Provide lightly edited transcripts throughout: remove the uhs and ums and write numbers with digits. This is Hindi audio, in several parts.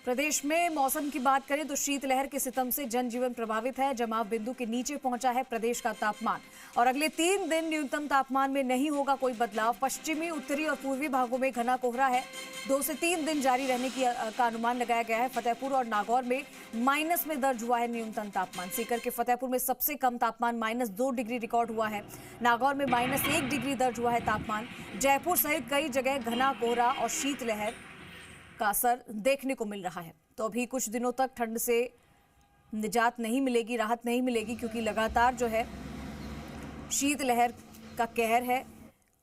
प्रदेश में मौसम की बात करें तो शीतलहर के सितम से जनजीवन प्रभावित है। जमाव बिंदु के नीचे पहुंचा है प्रदेश का तापमान और अगले 3 दिन न्यूनतम तापमान में नहीं होगा कोई बदलाव। पश्चिमी, उत्तरी और पूर्वी भागों में घना कोहरा है। 2 से 3 दिन जारी रहने का अनुमान लगाया गया है। फतेहपुर और नागौर में माइनस में दर्ज हुआ है न्यूनतम तापमान। सीकर के फतेहपुर में सबसे कम तापमान -2 डिग्री रिकॉर्ड हुआ है। नागौर में -1 डिग्री दर्ज हुआ है तापमान। जयपुर सहित कई जगह घना कोहरा और शीतलहर का असर देखने को मिल रहा है। तो अभी कुछ दिनों तक ठंड से निजात नहीं मिलेगी, राहत नहीं मिलेगी, क्योंकि लगातार जो है शीतलहर का कहर है।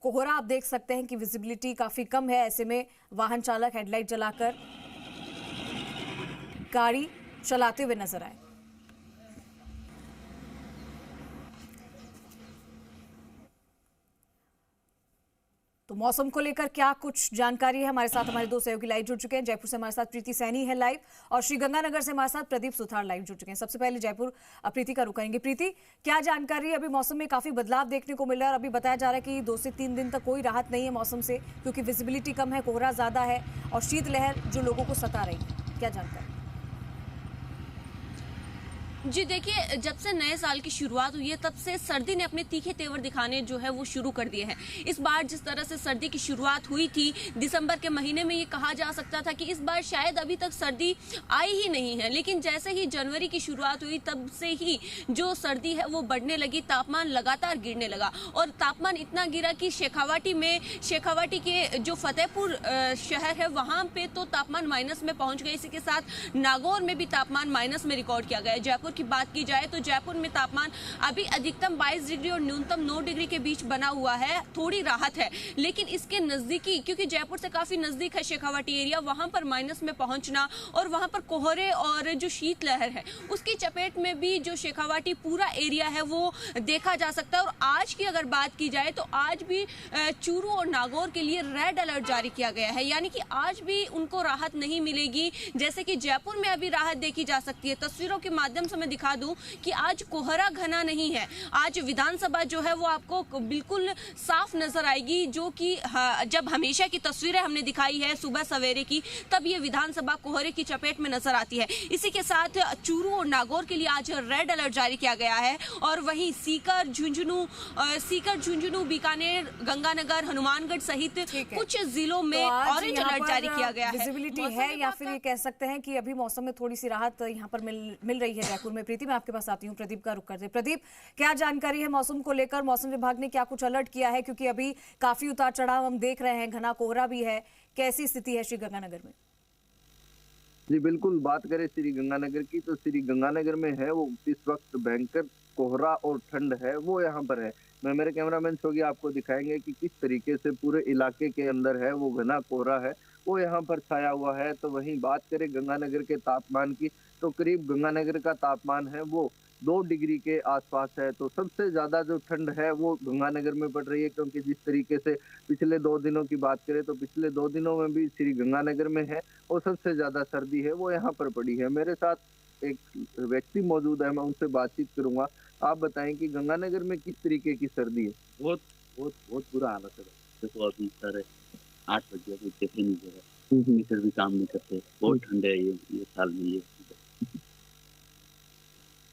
कोहरा आप देख सकते हैं कि विजिबिलिटी काफी कम है। ऐसे में वाहन चालक हेडलाइट जलाकर गाड़ी चलाते हुए नजर आए। तो मौसम को लेकर क्या कुछ जानकारी है, हमारे साथ हमारे दो सहयोगी लाइव जुड़ चुके हैं। जयपुर से हमारे साथ प्रीति सैनी है लाइव, और श्रीगंगानगर से हमारे साथ प्रदीप सुथार लाइव जुड़ चुके हैं। सबसे पहले जयपुर प्रीति का रुख करेंगे। प्रीति, क्या जानकारी है? अभी मौसम में काफी बदलाव देखने को मिल रहा है और अभी बताया जा रहा है कि 2 से 3 दिन तक कोई राहत नहीं है मौसम से, क्योंकि विजिबिलिटी कम है, कोहरा ज्यादा है और शीतलहर जो लोगों को सता रही है। क्या जानकारी? जी देखिए, जब से नए साल की शुरुआत हुई है तब से सर्दी ने अपने तीखे तेवर दिखाने जो है वो शुरू कर दिए हैं। इस बार जिस तरह से सर्दी की शुरुआत हुई थी दिसंबर के महीने में, ये कहा जा सकता था कि इस बार शायद अभी तक सर्दी आई ही नहीं है, लेकिन जैसे ही जनवरी की शुरुआत हुई तब से ही जो सर्दी है वो बढ़ने लगी। तापमान लगातार गिरने लगा और तापमान इतना गिरा कि शेखावाटी के जो फतेहपुर शहर है वहां पे तो तापमान माइनस में पहुंच गए। इसी के साथ नागौर में भी तापमान माइनस में रिकॉर्ड किया गया। जयपुर की बात की जाए तो जयपुर में तापमान अभी अधिकतम 22 डिग्री और न्यूनतम 9 डिग्री के बीच बना हुआ है। थोड़ी राहत है, लेकिन इसके नजदीकी, क्योंकि जयपुर से काफी नजदीक है शेखावाटी एरिया, वहां पर माइनस में पहुंचना और वहां पर कोहरे और जो शीतलहर है उसकी चपेट में भी जो शेखावाटी पूरा एरिया है वो देखा जा सकता है। और आज की अगर बात की जाए तो आज भी चूरू और नागौर के लिए रेड अलर्ट जारी किया गया है, यानी कि आज भी उनको राहत नहीं मिलेगी। जैसे कि जयपुर में अभी राहत देखी जा सकती है। तस्वीरों के माध्यम से मैं दिखा दूं कि आज कोहरा घना नहीं है। आज विधानसभा जो है वो आपको बिल्कुल साफ नजर आएगी, जो कि जब हमेशा की तस्वीरें हमने दिखाई है सुबह सवेरे की, तब ये विधानसभा कोहरे की चपेट में नजर आती है। इसी के साथ चूरू और नागौर के लिए आज रेड अलर्ट जारी किया गया है और वहीं सीकर, झुंझुनू, बीकानेर, गंगानगर, हनुमानगढ़ सहित कुछ जिलों में ऑरेंज अलर्ट जारी किया गया है। विजिबिलिटी है या फिर ये कह सकते हैं कि अभी मौसम में थोड़ी सी राहत यहाँ पर मिल रही है जयपुर में। प्रीति, मैं आपके पास आती हूँ, प्रदीप का रुख करते हैं। प्रदीप, क्या जानकारी है मौसम को लेकर? मौसम विभाग ने क्या कुछ अलर्ट किया है, क्योंकि अभी काफी उतार चढ़ाव हम देख रहे हैं, घना कोहरा भी है। कैसी स्थिति है श्रीगंगानगर में? जी बिल्कुल, बात करें श्री गंगानगर की तो श्री गंगानगर में है वो इस वक्त भयंकर कोहरा और ठंड है वो यहाँ पर है। मैं मेरे कैमरामैन होगी आपको दिखाएंगे कि किस तरीके से पूरे इलाके के अंदर है वो घना कोहरा है वो यहाँ पर छाया हुआ है। तो वहीं बात करें गंगानगर के तापमान की तो करीब गंगानगर का तापमान है वो 2 डिग्री के आसपास है। तो सबसे ज्यादा जो ठंड है वो गंगानगर में पड़ रही है, क्योंकि जिस तरीके से पिछले 2 दिनों की बात करें तो पिछले 2 दिनों में भी श्री गंगानगर में है और सबसे ज्यादा सर्दी है वो यहाँ पर पड़ी है। मेरे साथ एक व्यक्ति मौजूद है, मैं उनसे बातचीत करूंगा। आप बताएं कि गंगानगर में किस तरीके की सर्दी है? बहुत बहुत बहुत बुरा हालत है। देखो अभी सर 8 बजे कोई कैफे नहीं दे रहा, मीटर भी काम नहीं करते, बहुत ठंड है ये साल में। ये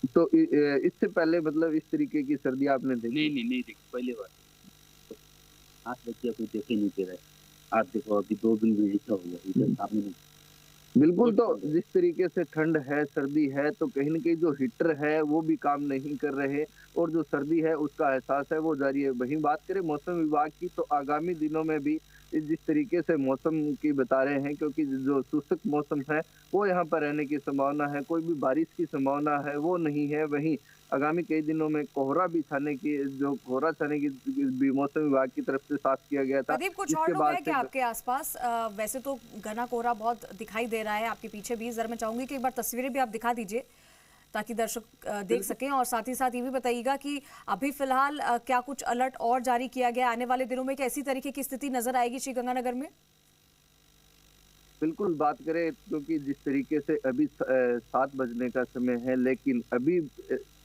तो इससे पहले मतलब इस तरीके की सर्दी आपने देखी? नहीं देखी, पहली बार। 8 बजे कोई कैफे नहीं दे रहा है। आप देखो अभी 2 दिन में ऐसा हुआ, इधर सामने नहीं। बिल्कुल, तो जिस तरीके से ठंड है, सर्दी है, तो कहीं न कहीं जो हीटर है वो भी काम नहीं कर रहे और जो सर्दी है उसका एहसास है वो जारी है। वहीं बात करें मौसम विभाग की तो आगामी दिनों में भी जिस तरीके से मौसम की बता रहे हैं, क्योंकि जो शुष्क मौसम है वो यहाँ पर रहने की संभावना है, कोई भी बारिश की संभावना है वो नहीं है। वहीं आगामी कई दिनों में कोहरा छाने की भी मौसम विभाग की तरफ से साफ किया गया था। प्रदीप, कुछ और लोग हैं क्या आपके आसपास? वैसे तो घना कोहरा बहुत दिखाई दे रहा है आपके पीछे भी। जरा मैं चाहूंगी कि एक बार तस्वीरें भी आप दिखा दीजिए ताकि दर्शक देख सकें, और साथ ही साथ ये भी बताइएगा कि अभी फिलहाल क्या कुछ अलर्ट और जारी किया गया, आने वाले दिनों में क्या इसी तरीके की स्थिति नजर आएगी श्रीगंगानगर में? बिल्कुल, बात करें क्योंकि जिस तरीके से अभी 7 बजने का समय है, लेकिन अभी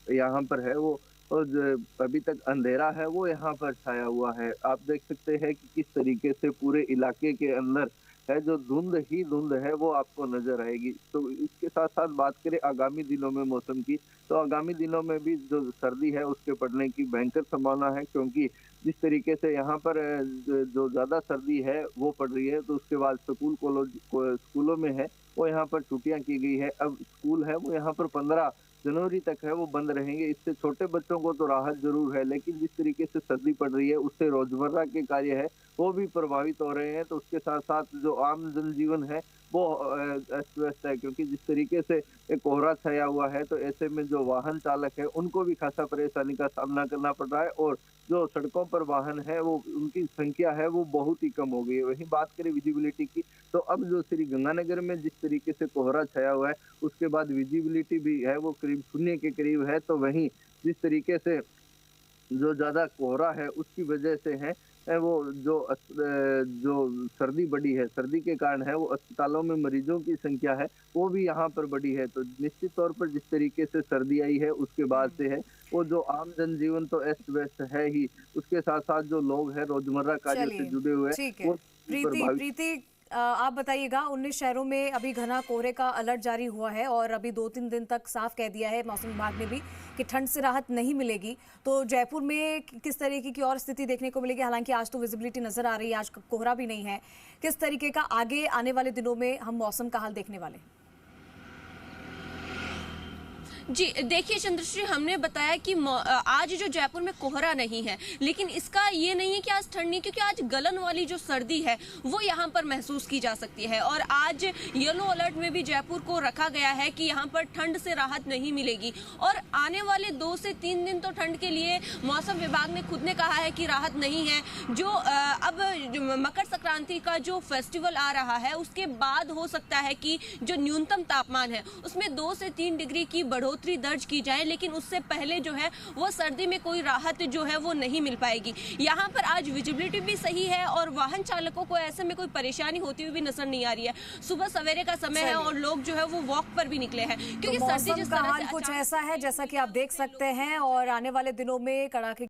यहाँ पर है वो और अभी तक अंधेरा है वो यहाँ पर छाया हुआ है। आप देख सकते हैं कि किस तरीके से पूरे इलाके के अंदर है, जो धुंध ही धुंध है वो आपको नजर आएगी। तो इसके साथ साथ बात करें आगामी दिनों में मौसम की, तो आगामी दिनों में भी जो सर्दी है उसके पड़ने की भयंकर संभावना है, क्योंकि जिस तरीके से यहाँ पर जो ज्यादा सर्दी है वो पड़ रही है, तो उसके बाद स्कूलों में है वो यहाँ पर छुट्टियां की गई है। अब स्कूल है वो यहाँ पर 15 जनवरी तक है वो बंद रहेंगे। इससे छोटे बच्चों को तो राहत जरूर है, लेकिन जिस तरीके से सर्दी पड़ रही है उससे रोजमर्रा के कार्य है वो भी प्रभावित हो रहे हैं। तो उसके साथ साथ जो आम जनजीवन है वो अस्त व्यस्त है, क्योंकि जिस तरीके से एक कोहरा छाया हुआ है, तो ऐसे में जो वाहन चालक है उनको भी खासा परेशानी का सामना करना पड़ रहा है, और जो सड़कों पर वाहन है वो उनकी संख्या है वो बहुत ही कम हो गई है। वहीं बात करें विजिबिलिटी की, तो अब जो श्री गंगानगर में जिस तरीके से कोहरा छाया हुआ है उसके बाद विजिबिलिटी भी है वो करीब 0 के करीब है। तो वहीं जिस तरीके से जो ज्यादा कोहरा है उसकी वजह से है वो जो सर्दी बढ़ी है, सर्दी के कारण है वो अस्पतालों में मरीजों की संख्या है वो भी यहाँ पर बढ़ी है। तो निश्चित तौर पर जिस तरीके से सर्दी आई है उसके बाद से है वो जो आम जनजीवन तो अस्त व्यस्त है ही, उसके साथ साथ जो लोग हैं रोजमर्रा कार्यों से जुड़े हुए हैं वो प्रीति आप बताइएगा, 19 शहरों में अभी घना कोहरे का अलर्ट जारी हुआ है और अभी 2-3 दिन तक साफ कह दिया है मौसम विभाग ने भी कि ठंड से राहत नहीं मिलेगी। तो जयपुर में किस तरीके की और स्थिति देखने को मिलेगी? हालांकि आज तो विजिबिलिटी नजर आ रही है, आज कोहरा भी नहीं है। किस तरीके का आगे आने वाले दिनों में हम मौसम का हाल देखने वाले? जी देखिए चंद्रश्री, हमने बताया कि आज जो जयपुर में कोहरा नहीं है, लेकिन इसका ये नहीं है कि आज ठंड नहीं, क्योंकि आज गलन वाली जो सर्दी है वो यहाँ पर महसूस की जा सकती है। और आज येलो अलर्ट में भी जयपुर को रखा गया है कि यहाँ पर ठंड से राहत नहीं मिलेगी। और आने वाले 2 से 3 दिन तो ठंड के लिए मौसम विभाग ने खुद ने कहा है कि राहत नहीं है। जो अब मकर संक्रांति का जो फेस्टिवल आ रहा है उसके बाद हो सकता है कि जो न्यूनतम तापमान है उसमें 2 से 3 डिग्री की बढ़ोतरी दर्ज की जाए, लेकिन उससे पहले जो है वो सर्दी में कोई राहत जो है वो नहीं मिल पाएगी। यहाँ पर आज विजिबिलिटी भी सही है और वाहन चालकों को ऐसे में कोई परेशानी होती हुई भी नजर नहीं आ रही है। सुबह सवेरे का समय है और लोग जो है वो वॉक पर भी निकले हैं, क्योंकि तो सर्दी मौसम का हाल कुछ ऐसा है जैसा कि आप देख सकते हैं, और आने वाले दिनों में कड़ाके